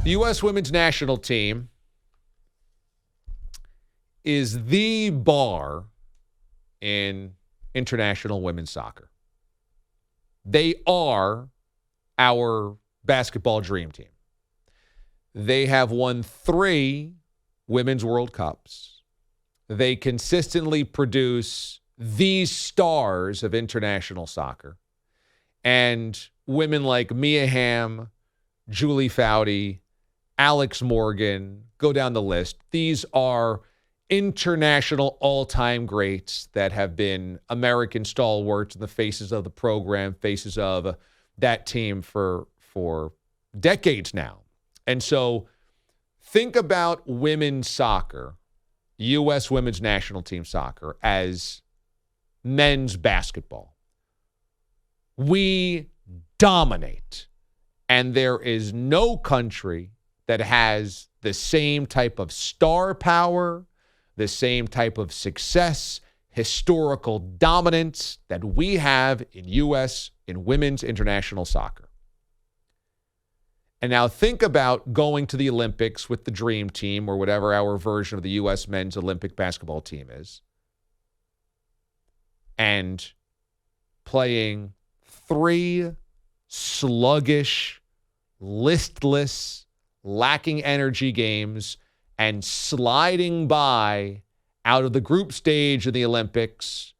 The U.S. women's national team is the bar in international women's soccer. They are our basketball dream team. They have won 3 Women's World Cups. They consistently produce these stars of international soccer. And women like Mia Hamm, Julie Foudy, Alex Morgan, go down the list. These are international all-time greats that have been American stalwarts in the faces of the program, faces of that team for decades now. And so think about women's soccer, U.S. women's national team soccer, as men's basketball. We dominate, and there is no country that has the same type of star power, the same type of success, historical dominance that we have in U.S. in women's international soccer. And now think about going to the Olympics with the Dream Team or whatever our version of the U.S. men's Olympic basketball team is, and playing 3 sluggish, listless, lacking energy games and sliding by out of the group stage of the Olympics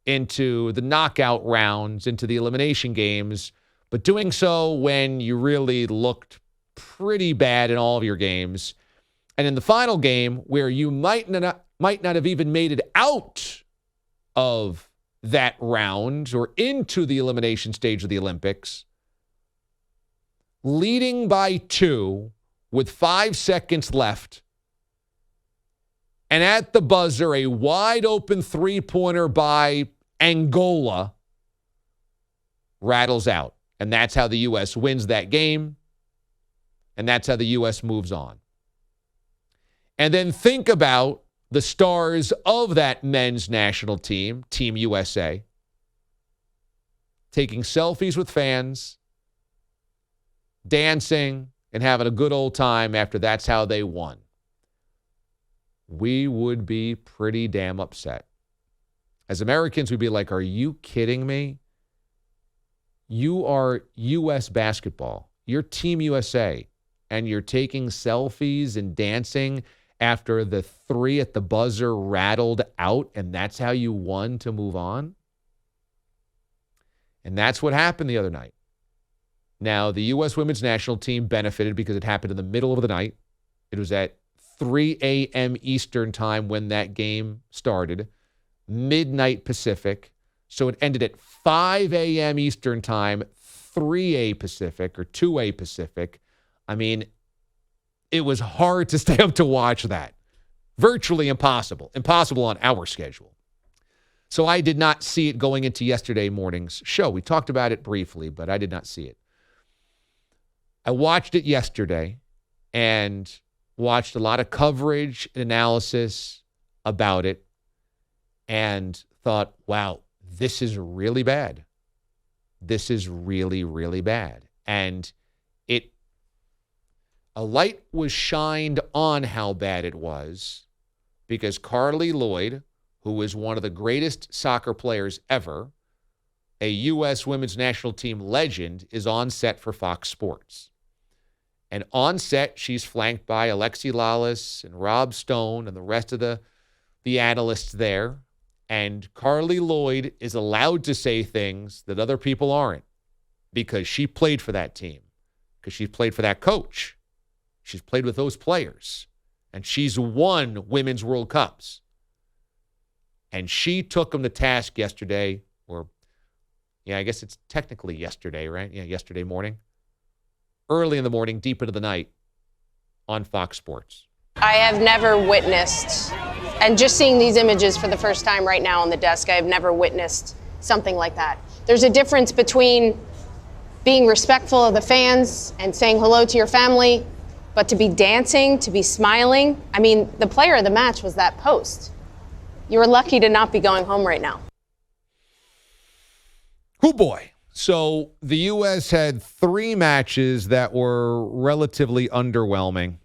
into the knockout rounds, into the elimination games, but doing so when you really looked pretty bad in all of your games. And in the final game, where you might not have even made it out of that round or into the elimination stage of the Olympics, leading by 2 with 5 seconds left, and at the buzzer, a wide-open three-pointer by Angola rattles out. And that's how the U.S. wins that game, and that's how the U.S. moves on. And then think about the stars of that men's national team, Team USA, taking selfies with fans, dancing, and having a good old time after that's how they won. We would be pretty damn upset. As Americans, we'd be like, are you kidding me? You are U.S. basketball. You're Team USA, and you're taking selfies and dancing after the 3 at the buzzer rattled out, and that's how you won to move on? And that's what happened the other night. Now, the U.S. women's national team benefited because it happened in the middle of the night. It was at 3 a.m. Eastern time when that game started, midnight Pacific. So it ended at 5 a.m. Eastern time, 3 a.m. Pacific or 2 a.m. Pacific. I mean, it was hard to stay up to watch that. Virtually impossible. Impossible on our schedule. So I did not see it going into yesterday morning's show. We talked about it briefly, but I did not see it. I watched it yesterday and watched a lot of coverage and analysis about it and thought, wow, this is really bad. This is really, really bad. And a light was shined on how bad it was because Carly Lloyd, who is one of the greatest soccer players ever, a U.S. women's national team legend, is on set for Fox Sports. And on set, she's flanked by Alexi Lalas and Rob Stone and the rest of the analysts there. And Carly Lloyd is allowed to say things that other people aren't because she played for that team, because she played for that coach. She's played with those players, and she's won Women's World Cups. And she took them to task yesterday, I guess it's technically yesterday, right? Yeah, yesterday morning. Early in the morning, deep into the night on Fox Sports. I have never witnessed, and just seeing these images for the first time right now on the desk, I have never witnessed something like that. There's a difference between being respectful of the fans and saying hello to your family, but to be dancing, to be smiling. I mean, the player of the match was that post. You were lucky to not be going home right now. Oh boy. So the U.S. had 3 matches that were relatively underwhelming,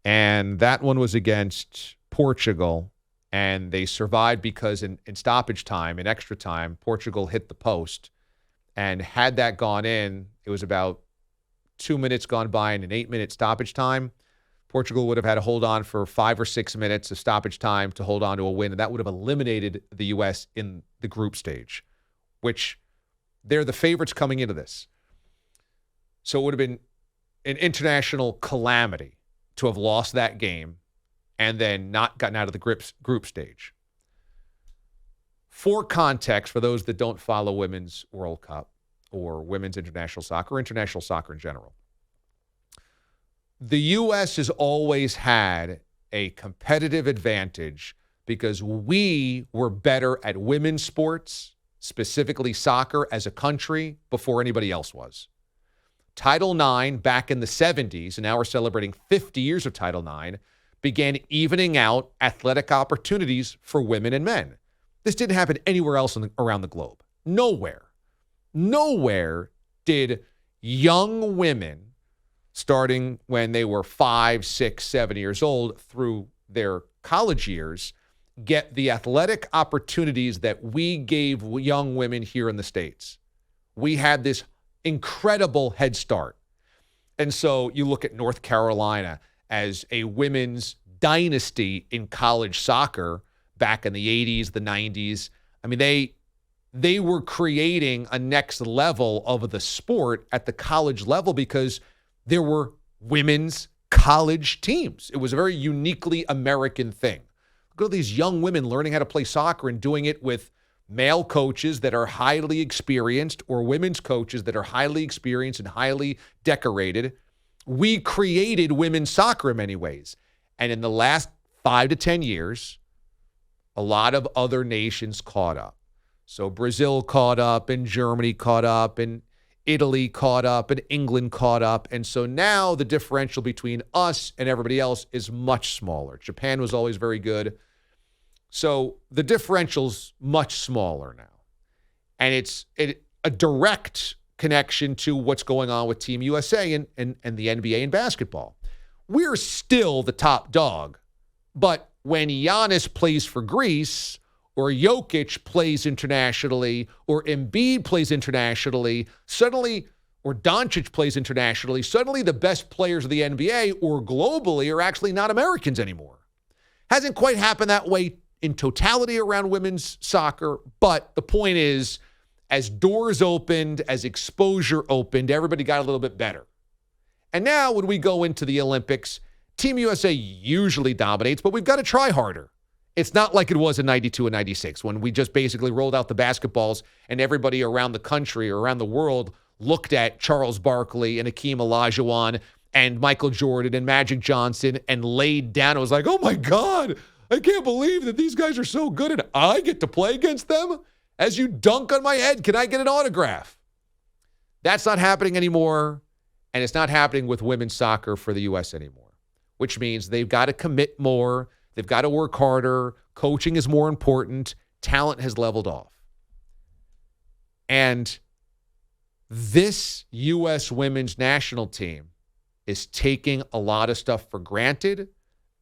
and that one was against Portugal, and they survived because in stoppage time, in extra time, Portugal hit the post, and had that gone in, it was about 2 minutes gone by in an 8-minute stoppage time. Portugal would have had to hold on for 5 or 6 minutes of stoppage time to hold on to a win, and that would have eliminated the U.S. in the group stage, which they're the favorites coming into this. So it would have been an international calamity to have lost that game and then not gotten out of the group stage. For context, for those that don't follow Women's World Cup or Women's International Soccer, or international soccer in general, the U.S. has always had a competitive advantage because we were better at women's sports, specifically soccer, as a country before anybody else was. Title IX back in the 70s, and now we're celebrating 50 years of Title IX, began evening out athletic opportunities for women and men. This didn't happen anywhere else around the globe. Nowhere. Nowhere did young women, starting when they were 5, 6, 7 years old through their college years, get the athletic opportunities that we gave young women here in the States. We had this incredible head start. And so you look at North Carolina as a women's dynasty in college soccer back in the 80s, the 90s. I mean, they were creating a next level of the sport at the college level because there were women's college teams. It was a very uniquely American thing. Look at all these young women learning how to play soccer and doing it with male coaches that are highly experienced or women's coaches that are highly experienced and highly decorated. We created women's soccer in many ways. And in the last 5 to 10 years, a lot of other nations caught up. So Brazil caught up, and Germany caught up, and Italy caught up, and England caught up. And so now the differential between us and everybody else is much smaller. Japan was always very good. So the differential's much smaller now. And it's a direct connection to what's going on with Team USA and the NBA and basketball. We're still the top dog. But when Giannis plays for Greece, or Jokic plays internationally, or Embiid plays internationally, suddenly, or Doncic plays internationally, suddenly the best players of the NBA or globally are actually not Americans anymore. Hasn't quite happened that way in totality around women's soccer, but the point is, as doors opened, as exposure opened, everybody got a little bit better. And now when we go into the Olympics, Team USA usually dominates, but we've got to try harder. It's not like it was in 92 and 96 when we just basically rolled out the basketballs and everybody around the country or around the world looked at Charles Barkley and Hakeem Olajuwon and Michael Jordan and Magic Johnson and laid down. It was like, oh my God, I can't believe that these guys are so good and I get to play against them. As you dunk on my head, can I get an autograph? That's not happening anymore, and it's not happening with women's soccer for the U.S. anymore, which means they've got to commit more. They've got to work harder. Coaching is more important. Talent has leveled off. And this U.S. women's national team is taking a lot of stuff for granted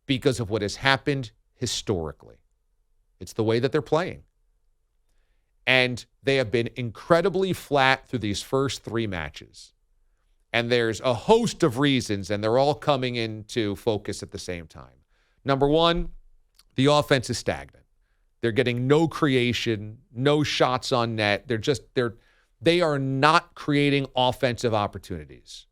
because of what has happened historically. It's the way that they're playing. And they have been incredibly flat through these first 3 matches. And there's a host of reasons, and they're all coming into focus at the same time. Number one, the offense is stagnant. They're getting no creation, no shots on net. They are not creating offensive opportunities.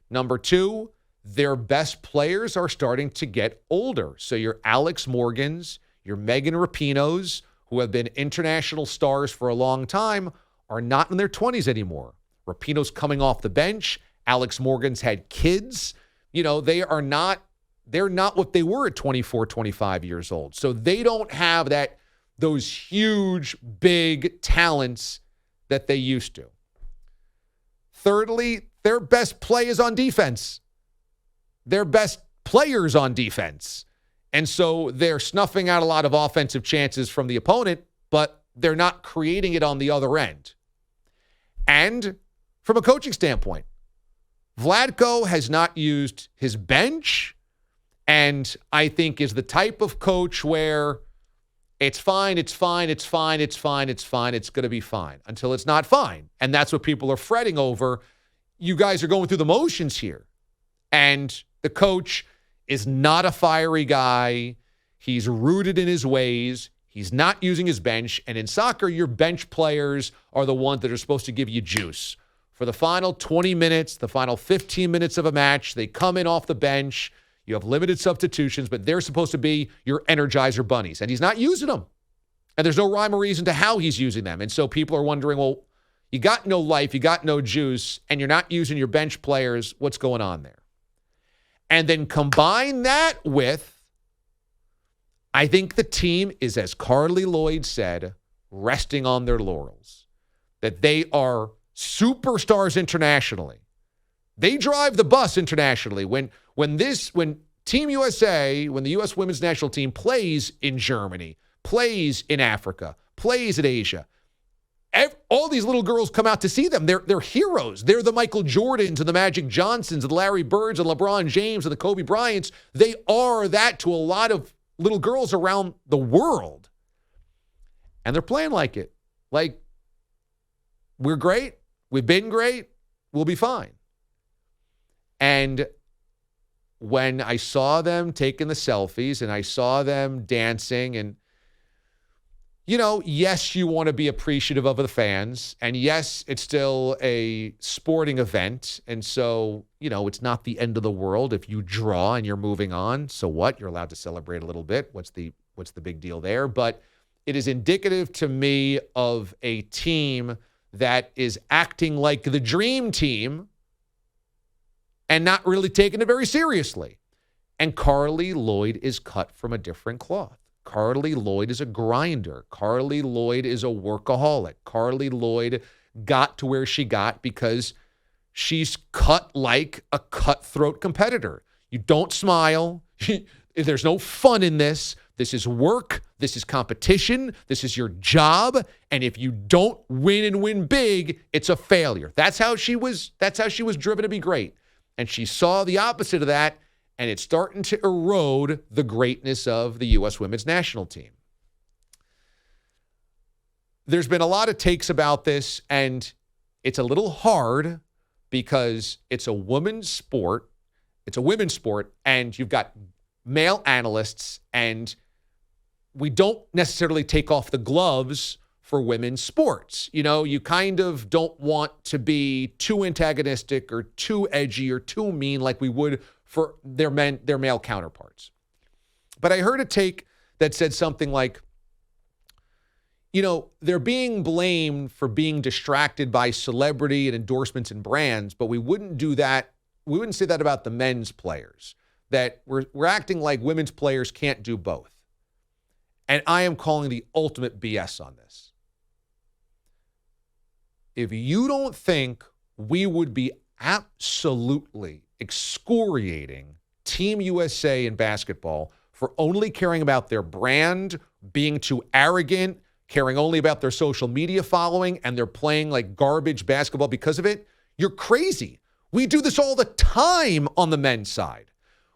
Number two, their best players are starting to get older. So your Alex Morgans, your Megan Rapinos, who have been international stars for a long time, are not in their 20s anymore. Rapinoe's coming off the bench. Alex Morgan's had kids. You know, they're not what they were at 24, 25 years old. So they don't have those huge, big talents that they used to. Thirdly, their best play is on defense. Their best players on defense. And so they're snuffing out a lot of offensive chances from the opponent, but they're not creating it on the other end. And from a coaching standpoint, Vlatko has not used his bench, and I think is the type of coach where it's fine, it's fine, it's fine, it's fine, it's fine, it's going to be fine until it's not fine. And that's what people are fretting over. You guys are going through the motions here. And the coach is not a fiery guy. He's rooted in his ways. He's not using his bench. And in soccer, your bench players are the ones that are supposed to give you juice. For the final 20 minutes, the final 15 minutes of a match, they come in off the bench. You have limited substitutions, but they're supposed to be your energizer bunnies. And he's not using them. And there's no rhyme or reason to how he's using them. And so people are wondering, well, you got no life, you got no juice, and you're not using your bench players. What's going on there? And then combine that with, I think the team is, as Carly Lloyd said, resting on their laurels. That they are superstars internationally. They drive the bus internationally. When Team USA, when the U.S. women's national team plays in Germany, plays in Africa, plays in Asia, all these little girls come out to see them. They're heroes. They're the Michael Jordans and the Magic Johnsons and the Larry Birds and LeBron James and the Kobe Bryants. They are that to a lot of little girls around the world. And they're playing like it. Like, we're great. We've been great. We'll be fine. And when I saw them taking the selfies and I saw them dancing and, yes, you want to be appreciative of the fans. And yes, it's still a sporting event. And so, it's not the end of the world if you draw and you're moving on. So what? You're allowed to celebrate a little bit. What's the big deal there? But it is indicative to me of a team that is acting like the dream team and not really taking it very seriously. And Carly Lloyd is cut from a different cloth. Carly Lloyd is a grinder. Carly Lloyd is a workaholic. Carly Lloyd got to where she got because she's cut like a cutthroat competitor. You don't smile. There's no fun in this. This is work. This is competition. This is your job. And if you don't win and win big, it's a failure. That's how she was driven to be great. And she saw the opposite of that, and it's starting to erode the greatness of the U.S. women's national team. There's been a lot of takes about this, and it's a little hard because it's a women's sport. It's a women's sport, and you've got male analysts, and we don't necessarily take off the gloves for women's sports. You kind of don't want to be too antagonistic or too edgy or too mean like we would for their male counterparts. But I heard a take that said something like, they're being blamed for being distracted by celebrity and endorsements and brands, but we wouldn't do that. We wouldn't say that about the men's players, that we're acting like women's players can't do both. And I am calling the ultimate BS on this. If you don't think we would be absolutely excoriating Team USA in basketball for only caring about their brand, being too arrogant, caring only about their social media following, and they're playing like garbage basketball because of it, you're crazy. We do this all the time on the men's side.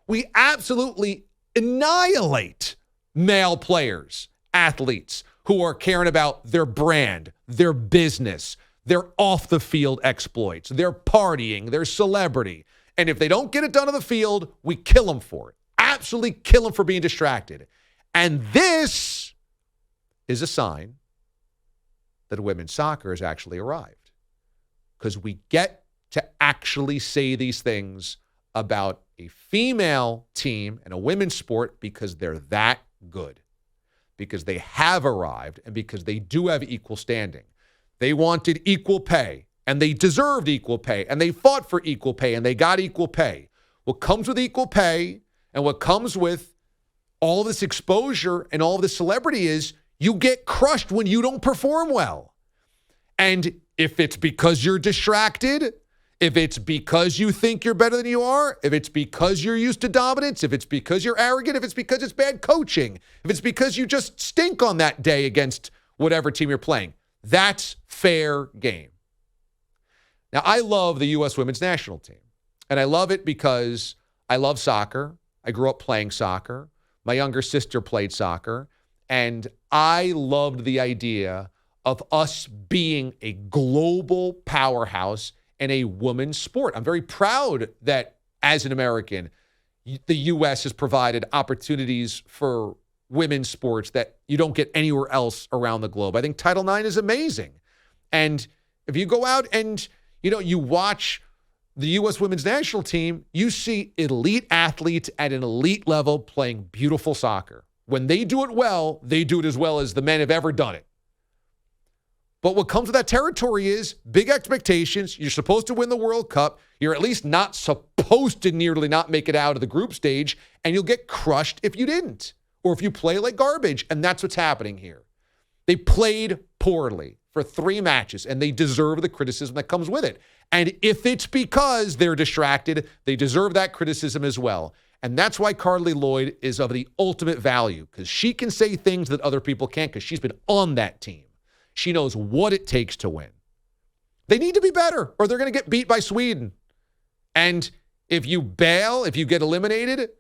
We absolutely annihilate male players, athletes who are caring about their brand, their business, their off-the-field exploits, their partying, their celebrity. And if they don't get it done on the field, we kill them for it. Absolutely kill them for being distracted. And this is a sign that women's soccer has actually arrived. Because we get to actually say these things about a female team and a women's sport because they're that good. Because they have arrived and because they do have equal standing. They wanted equal pay, and they deserved equal pay, and they fought for equal pay, and they got equal pay. What comes with equal pay and what comes with all this exposure and all this celebrity is you get crushed when you don't perform well. And if it's because you're distracted, if it's because you think you're better than you are, if it's because you're used to dominance, if it's because you're arrogant, if it's because it's bad coaching, if it's because you just stink on that day against whatever team you're playing, that's fair game. Now, I love the U.S. women's national team, and I love it because I love soccer. I grew up playing soccer. My younger sister played soccer, and I loved the idea of us being a global powerhouse in a women's sport. I'm very proud that, as an American, the U.S. has provided opportunities for women's sports that you don't get anywhere else around the globe. I think Title IX is amazing. And if you go out and, you watch the U.S. women's national team, you see elite athletes at an elite level playing beautiful soccer. When they do it well, they do it as well as the men have ever done it. But what comes with that territory is big expectations. You're supposed to win the World Cup. You're at least not supposed to nearly not make it out of the group stage, and you'll get crushed if you didn't, or if you play like garbage, and that's what's happening here. They played poorly for 3 matches, and they deserve the criticism that comes with it. And if it's because they're distracted, they deserve that criticism as well. And that's why Carly Lloyd is of the ultimate value, because she can say things that other people can't, because she's been on that team. She knows what it takes to win. They need to be better, or they're going to get beat by Sweden. And if you bail, if you get eliminated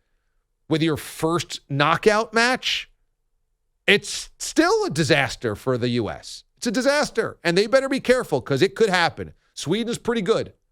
with your first knockout match, it's still a disaster for the U.S. It's a disaster, and they better be careful because it could happen. Sweden is pretty good.